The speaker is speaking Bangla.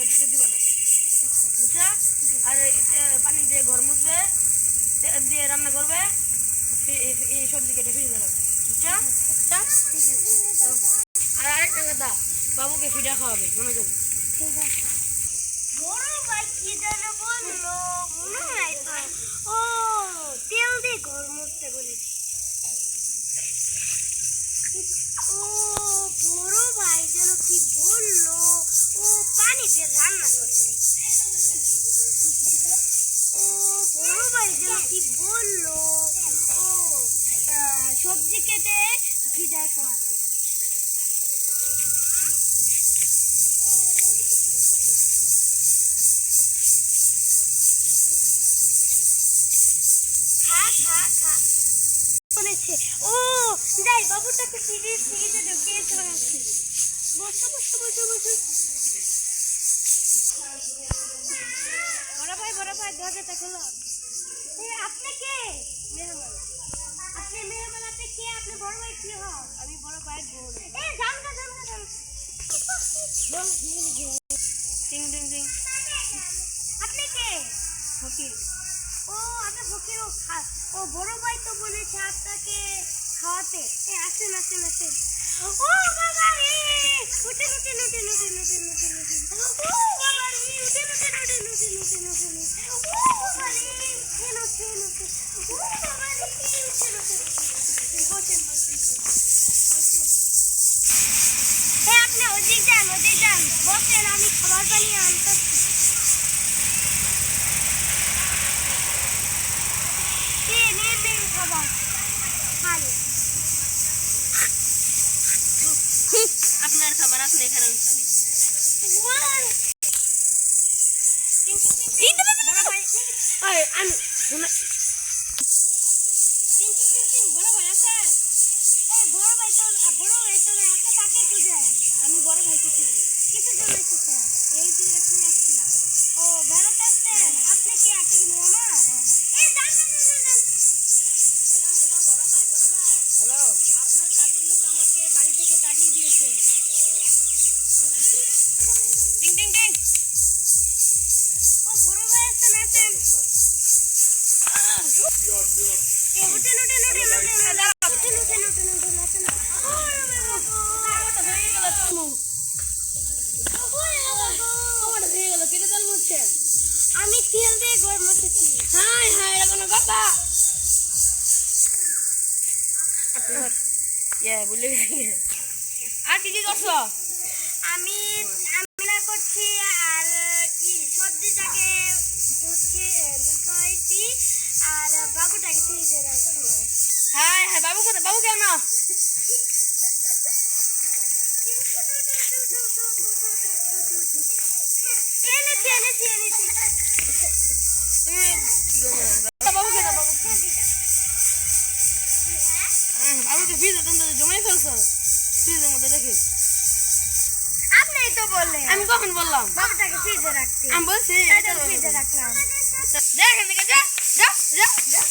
ঢুকে দিবা না, বুঝছো? আর পানি দিয়ে ঘর মুছবে, তেল দিয়ে রান্না করবে, এই সবজি কেটে ফ্রিজে রাখবে, বুঝছো? আর আরেকটা কথা, বাবুকে ফিডা খাওয়াবে, মনে করবে। ঠিক আছে। বড় ভাই কি যেন বললো, মনে নাই তো। ও তেল দিয়ে ঘর মুছতে বলেছি। ও বড় ভাই যেন কি বললো, ও পানি দিয়ে রান্না করতে। ও বড় ভাই যেন কি বললো, ও সবজি কেটে ভিজা খাওয়াতে। বলেছে ও যাই বাবুটাকে ফ্রিজে ঢুকিয়ে চলে আসছি। বসো বসো বসো বসো। বড় ভাই দরজাটা খোলো। আপনি কে? মেহমান। আপনি মেহমান, আপনি কে? আপনি বড় ভাই কি হন? আমি বড় ভাইয়ের বোন। যান না যান না যান। টিং টিং টিং। আপনি কে? ফকির। ও আপনি ফকির। ও বড় ভাই তো বলেছে আপনাকে খাওয়াতে। আসেন আসেন আসেন। ও বাবা রে, উঠেন উঠেন উঠেন উঠেন উঠেন উঠেন উঠেন। ও বাবা রে, উঠেন উঠেন উঠেন উঠেন উঠেন উঠেন। ও বাবা রে, উঠেন উঠেন উঠেন। ও বাবা রে, উঠেন উঠেন উঠেন। বসেন বসেন বসেন। আপনি ওদিক যান বসেন, আমি খাবার বানিয়ে আনতেছি। খাবার খান। আপনার খাবার আপনি এখানে আনছেন। আমি বড় ভাইকে খুঁজি। কিসের জন্য এসেছেন? এই যে আপনি আসছিলাম। ও বেড়াতে আসছেন? আপনি কি একটা কি মেহমান? হ্যালো, আপনার কাজের লোক আমাকে বাড়ি থেকে তাড়িয়ে দিয়েছে। টিং টিং টিং। ও বড় ভাই আসছেন আসেন। উঠেন উঠেন উঠেন উঠেন উঠেন উঠেন উঠেন উঠেন আসেন। আমি তেল দিয়ে ঘর মুছেছি। হাই হাই, এটা কোনো কথা? বলে আর কি কি করছো? আমি রান্না করছি আর কি সবজিটাকে ঢুকাইছি আর বাবুটাকে ফ্রিজে রাখছি। হাই হাই, বাবু কোথায়? বাবু কেন? এনেছি এনেছি এনেছি। তুমি বাবু কেন? বাবুকে ফ্রিজে তুমি জমাই ফেলছো ফ্রিজের মধ্যে রেখে। আপনি তো বললেন। আমি কখন বললাম বাবুটাকে ফ্রিজে রাখতে? আমি বলছি ফ্রিজে রাখলাম। যা এখান থেকে, যা যা যা যা।